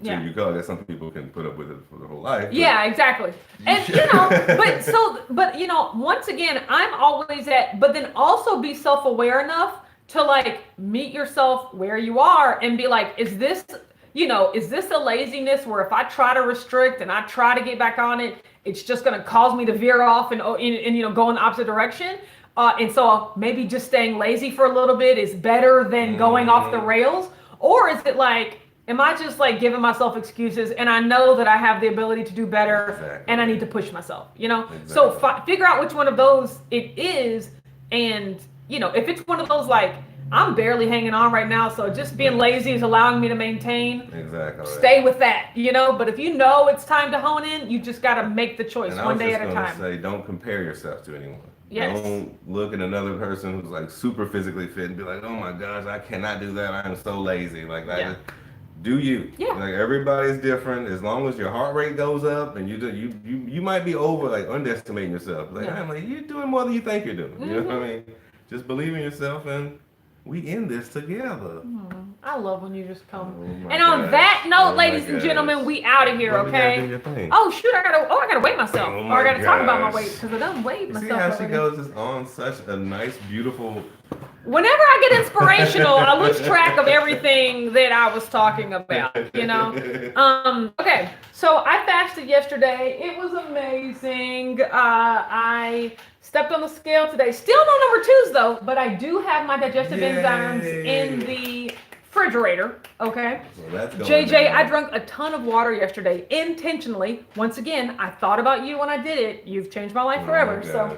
Speaker 2: you call it, some people can put up with it for their whole life.
Speaker 1: Yeah, exactly. And once again, I'm always but then also be self-aware enough to like meet yourself where you are and be like, is this a laziness where if I try to restrict and I try to get back on it, it's just going to cause me to veer off and go in the opposite direction? And so maybe just staying lazy for a little bit is better than going off the rails? Or is it like, am I just like giving myself excuses and I know that I have the ability to do better and I need to push myself, Exactly. So figure out which one of those it is and if it's one of those like, I'm barely hanging on right now, so just being lazy is allowing me to maintain.
Speaker 2: Exactly.
Speaker 1: Stay with that, But if you know it's time to hone in, you just got to make the choice one day at a time.
Speaker 2: Say, don't compare yourself to anyone.
Speaker 1: Yes.
Speaker 2: Don't look at another person who's like super physically fit and be like, oh my gosh, I cannot do that. I am so lazy. Like, do you?
Speaker 1: Yeah.
Speaker 2: Like, everybody's different. As long as your heart rate goes up and you might be underestimating yourself. Like, I'm like, you're doing more than you think you're doing. You know what I mean? Just believe in yourself, and we in this together.
Speaker 1: I love when you just come. And on that note, ladies and gentlemen, we out of here, okay? Oh shoot, I gotta weigh myself. Or I gotta talk about my weight because I done weighed myself.
Speaker 2: See how she goes just on such a nice, beautiful.
Speaker 1: Whenever I get inspirational, I lose track of everything that I was talking about, Okay, so I fasted yesterday. It was amazing. I stepped on the scale today. Still no number 2s though, but I do have my digestive enzymes in the refrigerator, okay?
Speaker 2: So that's going
Speaker 1: JJ,
Speaker 2: down.
Speaker 1: I drank a ton of water yesterday intentionally. Once again, I thought about you when I did it. You've changed my life forever. So,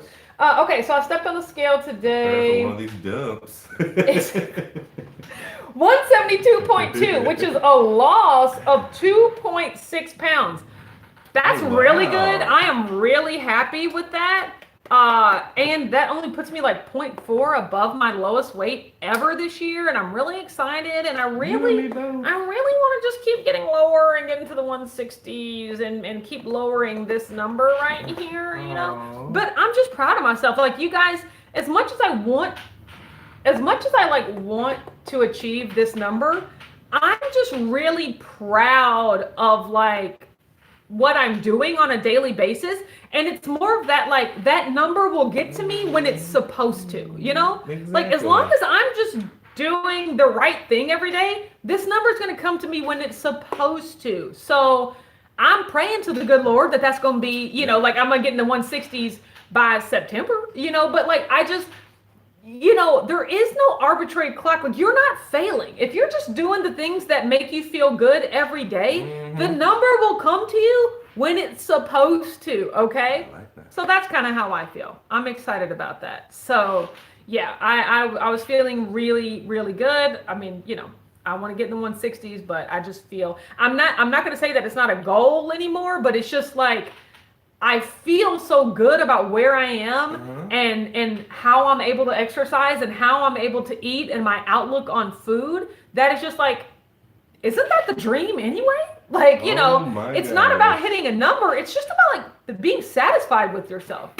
Speaker 1: okay, so I stepped on the scale today.
Speaker 2: One of these dumps.
Speaker 1: It's 172.2, which is a loss of 2.6 pounds. That's really good. I am really happy with that. And that only puts me like 0.4 above my lowest weight ever this year, and I'm really excited, and I really want to just keep getting lower and get into the 160s and keep lowering this number right here, But I'm just proud of myself. Like, you guys, as much as I want to achieve this number, I'm just really proud of like what I'm doing on a daily basis. And it's more of that, like, that number will get to me when it's supposed to,
Speaker 2: Exactly.
Speaker 1: Like, as long as I'm just doing the right thing every day, this number is going to come to me when it's supposed to. So I'm praying to the good Lord that that's going to be, like, I'm going to get in the 160s by September, but like, I just, there is no arbitrary clock. Like, you're not failing. If you're just doing the things that make you feel good every day, the number will come to you when it's supposed to, okay? I like that. So that's kind of how I feel. I'm excited about that. So, yeah, I was feeling really, really good. I mean, I want to get in the 160s, but I just feel, I'm not going to say that it's not a goal anymore, but it's just like, I feel so good about where I am and how I'm able to exercise and how I'm able to eat and my outlook on food. That is just like, isn't that the dream anyway? Like, it's not about hitting a number. It's just about like being satisfied with yourself,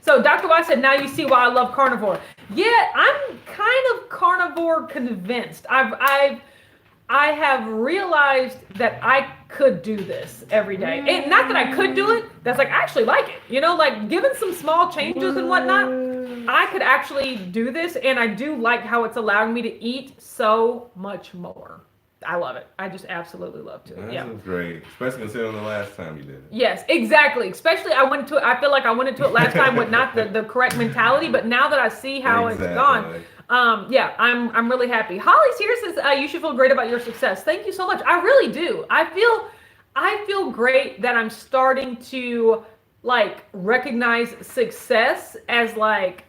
Speaker 1: So Dr. Y said, now you see why I love carnivore. Yeah, I'm kind of carnivore convinced. I have realized that I could do this every day. And not that I could do it, that's like, I actually like it. Like, given some small changes and whatnot, I could actually do this. And I do like how it's allowing me to eat so much more. I love it. I just absolutely love to.
Speaker 2: That's great. Especially considering the last time you did it.
Speaker 1: Yes, exactly. Especially I feel like I went into it last time with not the correct mentality, but now that I see how it's gone, I'm really happy. Holly's here says you should feel great about your success. Thank you so much. I really do. I feel great that I'm starting to like recognize success as like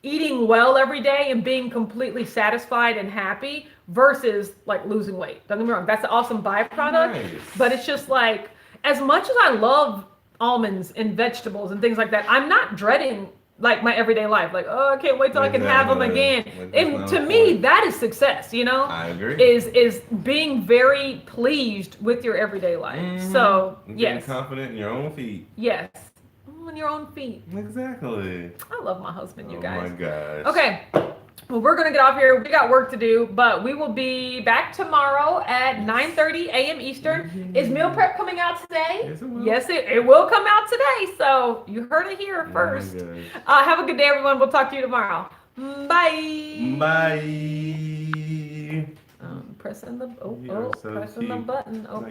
Speaker 1: eating well every day and being completely satisfied and happy versus like losing weight. Don't get me wrong, that's an awesome byproduct. Nice. But it's just like, as much as I love almonds and vegetables and things like that, I'm not dreading like my everyday life. Like, oh, I can't wait till I can have them again. And to me, that is success, I agree. Is being very pleased with your everyday life. So, yes.
Speaker 2: Being confident in your own feet.
Speaker 1: Yes. On your own feet.
Speaker 2: Exactly.
Speaker 1: I love my husband, you guys.
Speaker 2: Oh my gosh.
Speaker 1: Okay. Well, we're going to get off here. We got work to do, but we will be back tomorrow at 9:30 a.m. Eastern. Is meal prep coming out today?
Speaker 2: Yes, it will.
Speaker 1: Yes, it will come out today. So you heard it here first. Have a good day, everyone. We'll talk to you tomorrow. Bye.
Speaker 2: Bye.
Speaker 1: Pressing the button. Oh.